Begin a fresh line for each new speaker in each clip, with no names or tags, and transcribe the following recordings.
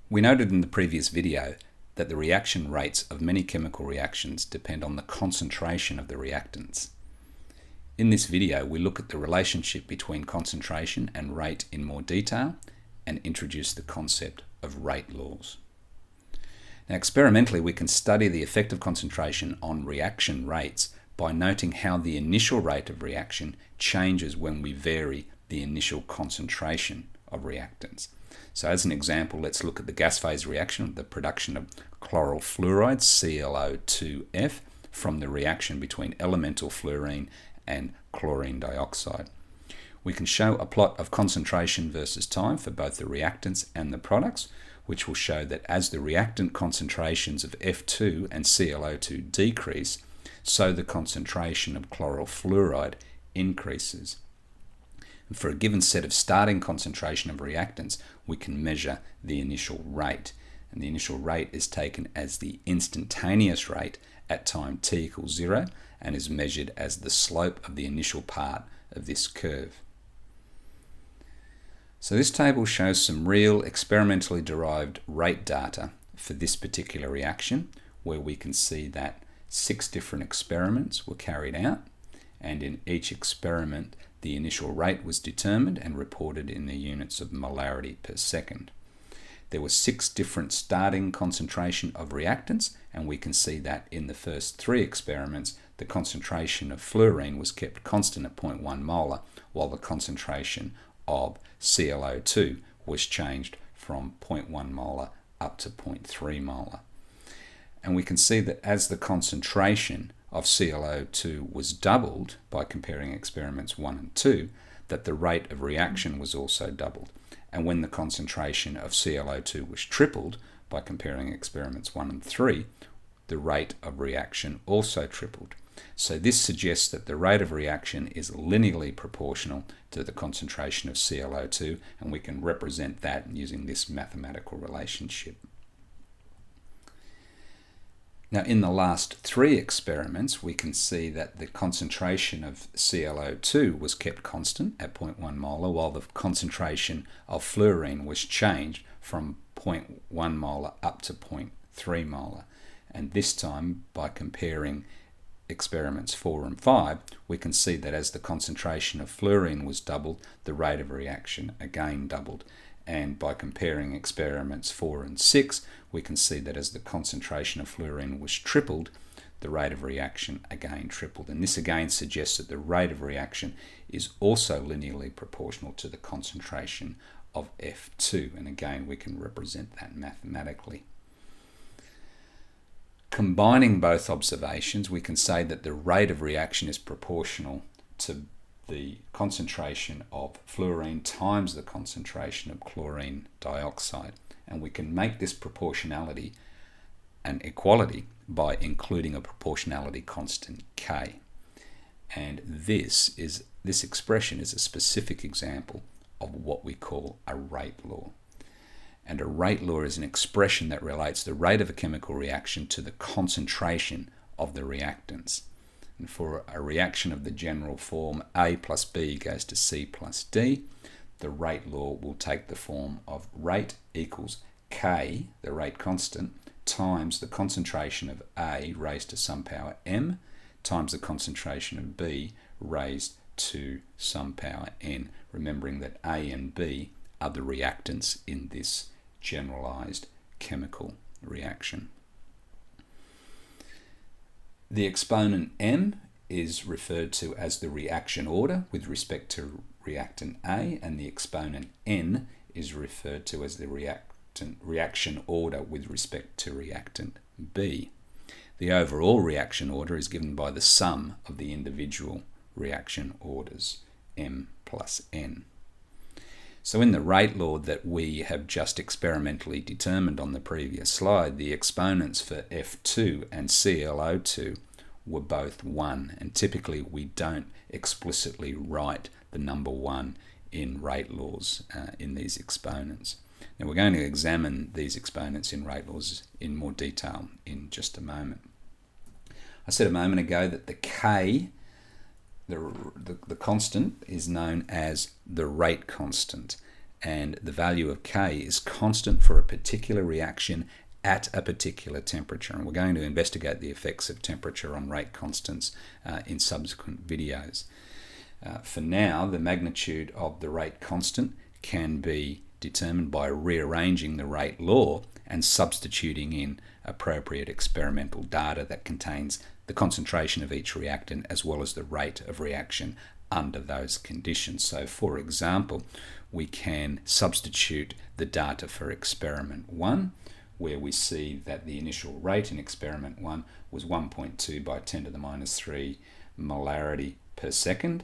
We noted in the previous video that the reaction rates of many chemical reactions depend on the concentration of the reactants. In this video, we look at the relationship between concentration and rate in more detail and introduce the concept of rate laws. Now, experimentally, we can study the effect of concentration on reaction rates by noting how the initial rate of reaction changes when we vary the initial concentration of reactants. So as an example, let's look at the gas phase reaction of the production of chloral fluoride, ClO2F, from the reaction between elemental fluorine and chlorine dioxide. We can show a plot of concentration versus time for both the reactants and the products, which will show that as the reactant concentrations of F2 and ClO2 decrease, so the concentration of chloral fluoride increases. And for a given set of starting concentration of reactants, we can measure the initial rate. And the initial rate is taken as the instantaneous rate at time t equals 0 and is measured as the slope of the initial part of this curve. So this table shows some real experimentally derived rate data for this particular reaction, where we can see that 6 different experiments were carried out, and in each experiment the initial rate was determined and reported in the units of molarity per second. There were 6 different starting concentration of reactants, and we can see that in the first 3 experiments the concentration of fluorine was kept constant at 0.1 molar, while the concentration of ClO2 was changed from 0.1 molar up to 0.3 molar. And we can see that as the concentration of ClO2 was doubled by comparing experiments 1 and 2, that the rate of reaction was also doubled. And when the concentration of ClO2 was tripled by comparing experiments 1 and 3, the rate of reaction also tripled. So this suggests that the rate of reaction is linearly proportional to the concentration of ClO2, and we can represent that using this mathematical relationship. Now, in the last 3 experiments, we can see that the concentration of ClO2 was kept constant at 0.1 molar, while the concentration of fluorine was changed from 0.1 molar up to 0.3 molar. And this time, by comparing experiments 4 and 5, we can see that as the concentration of fluorine was doubled, the rate of reaction again doubled. And by comparing experiments 4 and 6, we can see that as the concentration of fluorine was tripled, the rate of reaction again tripled. And this again suggests that the rate of reaction is also linearly proportional to the concentration of F2. And again, we can represent that mathematically. Combining both observations, we can say that the rate of reaction is proportional to the concentration of fluorine times the concentration of chlorine dioxide. And we can make this proportionality an equality by including a proportionality constant K. And this expression is a specific example of what we call a rate law. And a rate law is an expression that relates the rate of a chemical reaction to the concentration of the reactants. And for a reaction of the general form A plus B goes to C plus D, the rate law will take the form of rate equals K, the rate constant, times the concentration of A raised to some power m, times the concentration of B raised to some power n, remembering that A and B are the reactants in this generalized chemical reaction. The exponent m is referred to as the reaction order with respect to reactant A, and the exponent n is referred to as the reaction order with respect to reactant B. The overall reaction order is given by the sum of the individual reaction orders, m plus n. So in the rate law that we have just experimentally determined on the previous slide, the exponents for F2 and ClO2 were both 1, and typically we don't explicitly write the number 1 in rate laws in these exponents. Now we're going to examine these exponents in rate laws in more detail in just a moment. I said a moment ago that the K, the constant, is known as the rate constant, and the value of K is constant for a particular reaction at a particular temperature. And we're going to investigate the effects of temperature on rate constants in subsequent videos. For now, the magnitude of the rate constant can be determined by rearranging the rate law and substituting in appropriate experimental data that contains the concentration of each reactant as well as the rate of reaction under those conditions. So, for example, we can substitute the data for experiment 1, where we see that the initial rate in experiment 1 was 1.2 by 10 to the minus 3 molarity per second,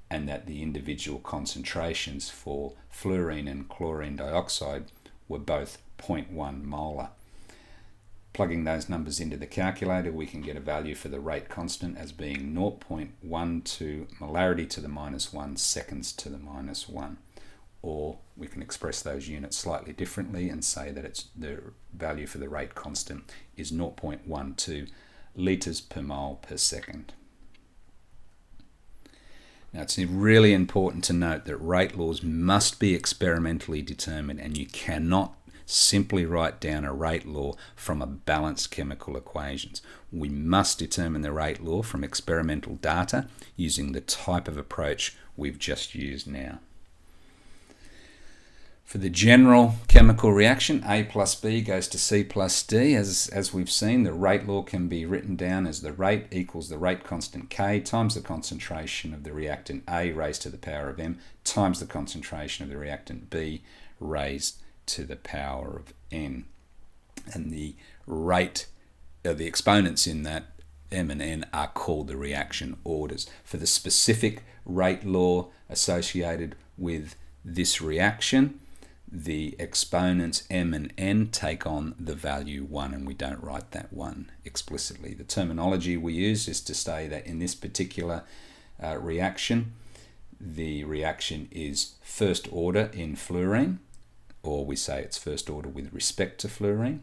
and that the individual concentrations for fluorine and chlorine dioxide were both 0.1 molar. Plugging those numbers into the calculator, we can get a value for the rate constant as being 0.12 molarity to the minus 1 seconds to the minus 1. Or we can express those units slightly differently and say that the value for the rate constant is 0.12 litres per mole per second. Now, it's really important to note that rate laws must be experimentally determined, and you cannot simply write down a rate law from a balanced chemical equations. We must determine the rate law from experimental data using the type of approach we've just used now. For the general chemical reaction, A plus B goes to C plus D. As we've seen, the rate law can be written down as the rate equals the rate constant K times the concentration of the reactant A raised to the power of M times the concentration of the reactant B raised to the power of N. And the rate, the exponents in that M and N are called the reaction orders. For the specific rate law associated with this reaction, the exponents M and N take on the value 1, and we don't write that 1 explicitly. The terminology we use is to say that in this particular reaction, the reaction is first order in fluorine, or we say it's first order with respect to fluorine.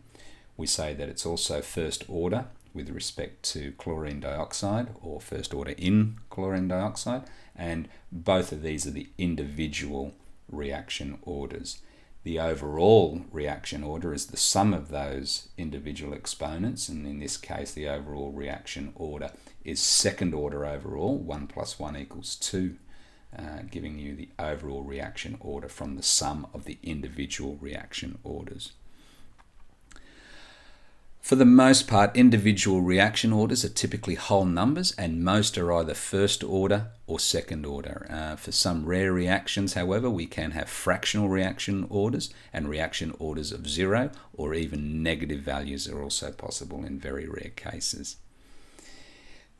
We say that it's also first order with respect to chlorine dioxide, or first order in chlorine dioxide, and both of these are the individual reaction orders. The overall reaction order is the sum of those individual exponents, and in this case the overall reaction order is second order overall, 1 plus 1 equals 2, giving you the overall reaction order from the sum of the individual reaction orders. For the most part, individual reaction orders are typically whole numbers, and most are either first order or second order. For some rare reactions, however, we can have fractional reaction orders, and reaction orders of 0 or even negative values are also possible in very rare cases.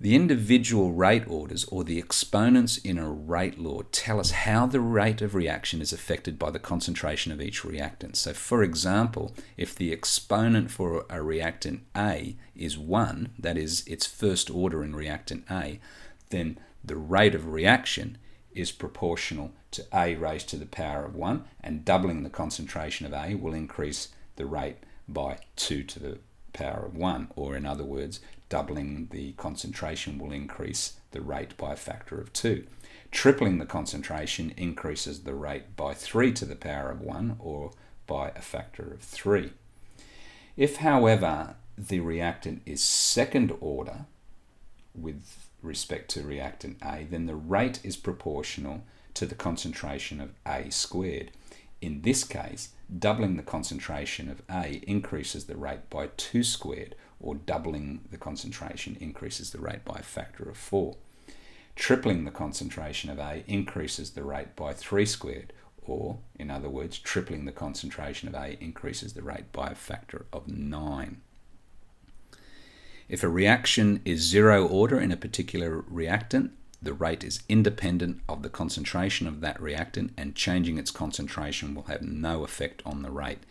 The individual rate orders, or the exponents in a rate law, tell us how the rate of reaction is affected by the concentration of each reactant. So, for example, if the exponent for a reactant A is 1, that is, its first order in reactant A, then the rate of reaction is proportional to A raised to the power of 1, and doubling the concentration of A will increase the rate by 2 to the power of 1, or in other words, doubling the concentration will increase the rate by a factor of 2. Tripling the concentration increases the rate by 3 to the power of 1, or by a factor of 3. If, however, the reactant is second order with respect to reactant A, then the rate is proportional to the concentration of A squared. In this case, doubling the concentration of A increases the rate by 2 squared, or doubling the concentration increases the rate by a factor of 4. Tripling the concentration of A increases the rate by 3 squared, or, in other words, tripling the concentration of A increases the rate by a factor of 9. If a reaction is 0 order in a particular reactant, the rate is independent of the concentration of that reactant, and changing its concentration will have no effect on the rate,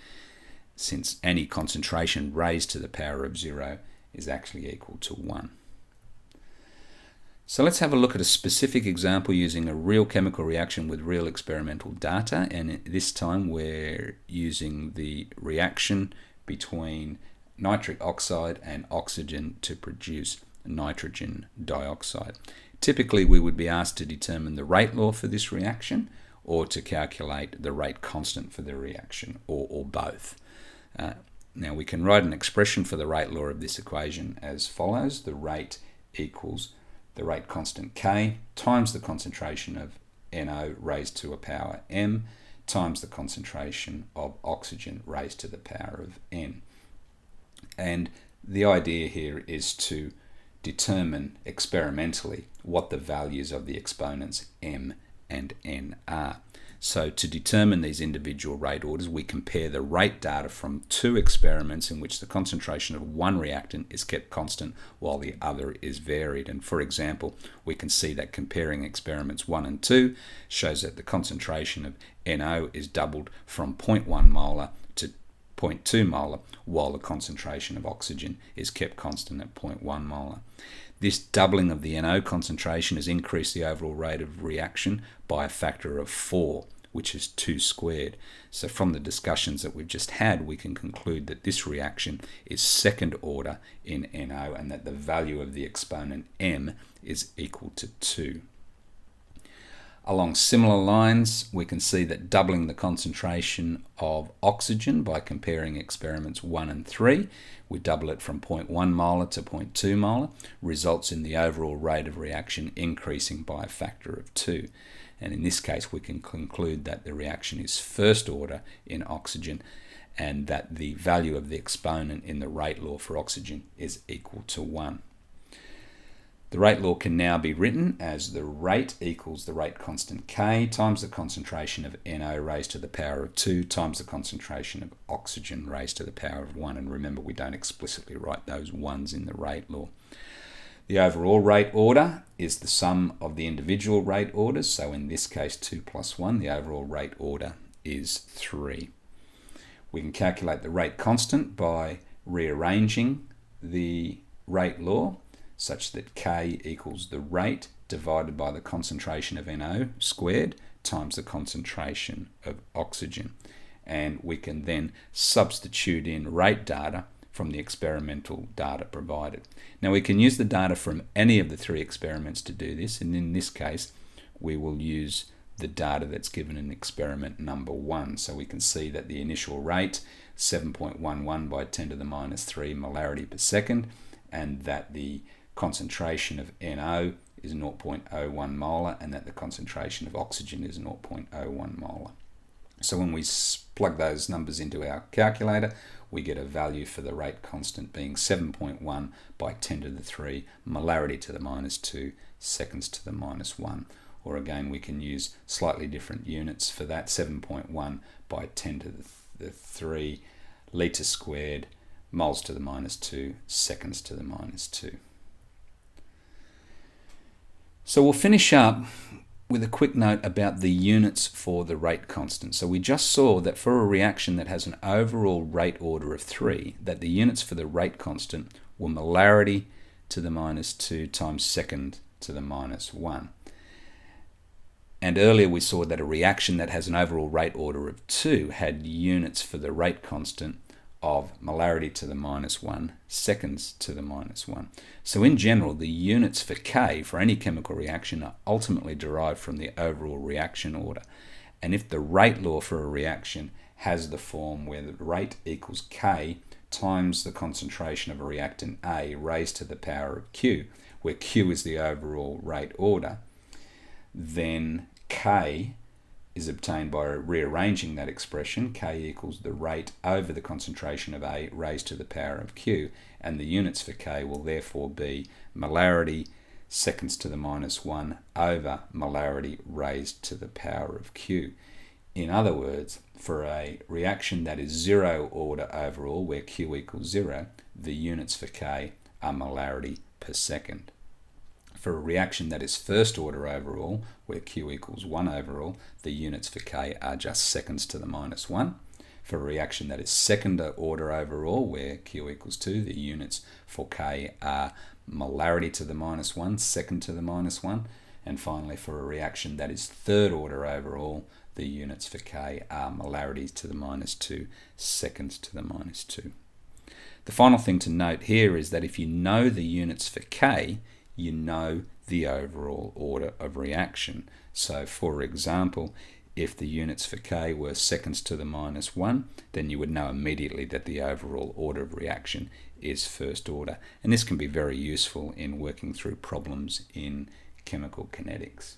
since any concentration raised to the power of 0 is actually equal to 1. So let's have a look at a specific example using a real chemical reaction with real experimental data, and this time we're using the reaction between nitric oxide and oxygen to produce nitrogen dioxide. Typically we would be asked to determine the rate law for this reaction, or to calculate the rate constant for the reaction, or both. Now we can write an expression for the rate law of this equation as follows. The rate equals the rate constant K times the concentration of NO raised to a power M times the concentration of oxygen raised to the power of N. And the idea here is to determine experimentally what the values of the exponents M and N are. So to determine these individual rate orders, we compare the rate data from two experiments in which the concentration of one reactant is kept constant while the other is varied. And for example, we can see that comparing experiments 1 and 2 shows that the concentration of NO is doubled from 0.1 molar to 0.2 molar, while the concentration of oxygen is kept constant at 0.1 molar. This doubling of the NO concentration has increased the overall rate of reaction by a factor of 4, which is 2 squared. So from the discussions that we've just had, we can conclude that this reaction is second order in NO and that the value of the exponent M is equal to 2. Along similar lines, we can see that doubling the concentration of oxygen by comparing experiments 1 and 3, we double it from 0.1 molar to 0.2 molar, results in the overall rate of reaction increasing by a factor of 2. And in this case, we can conclude that the reaction is first order in oxygen and that the value of the exponent in the rate law for oxygen is equal to 1. The rate law can now be written as the rate equals the rate constant K times the concentration of NO raised to the power of 2 times the concentration of oxygen raised to the power of 1. And remember, we don't explicitly write those ones in the rate law. The overall rate order is the sum of the individual rate orders. So in this case, 2 plus 1, the overall rate order is 3. We can calculate the rate constant by rearranging the rate law such that K equals the rate divided by the concentration of NO squared times the concentration of oxygen. And we can then substitute in rate data from the experimental data provided. Now we can use the data from any of the 3 experiments to do this, and in this case we will use the data that's given in experiment number 1. So we can see that the initial rate 7.11 by 10 to the minus 3 molarity per second, and that the concentration of NO is 0.01 molar and that the concentration of oxygen is 0.01 molar. So when we plug those numbers into our calculator, we get a value for the rate constant being 7.1 by 10 to the 3 molarity to the minus 2 seconds to the minus 1. Or again, we can use slightly different units for that, 7.1 by 10 to the 3 litre squared moles to the minus 2 seconds to the minus 2. So we'll finish up with a quick note about the units for the rate constant. So we just saw that for a reaction that has an overall rate order of 3, that the units for the rate constant were molarity to the minus 2 times second to the minus 1. And earlier we saw that a reaction that has an overall rate order of 2 had units for the rate constant of molarity to the minus 1, seconds to the minus 1. So in general, the units for K for any chemical reaction are ultimately derived from the overall reaction order. And if the rate law for a reaction has the form where the rate equals K times the concentration of a reactant A raised to the power of Q, where Q is the overall rate order, then K is obtained by rearranging that expression. K equals the rate over the concentration of A raised to the power of Q, and the units for K will therefore be molarity seconds to the minus 1 over molarity raised to the power of Q. In other words, for a reaction that is 0 order overall, where Q equals 0, the units for K are molarity per second. For a reaction that is first order overall, where Q equals 1 overall, the units for K are just seconds to the minus 1. For a reaction that is second order overall, where Q equals 2, the units for K are molarity to the minus 1, second to the minus 1. And finally, for a reaction that is third order overall, the units for K are molarity to the minus 2, seconds to the minus 2. The final thing to note here is that if you know the units for K, you know the overall order of reaction. So for example, If the units for K were seconds to the minus 1, then you would know immediately that the overall order of reaction is first order. And this can be very useful in working through problems in chemical kinetics.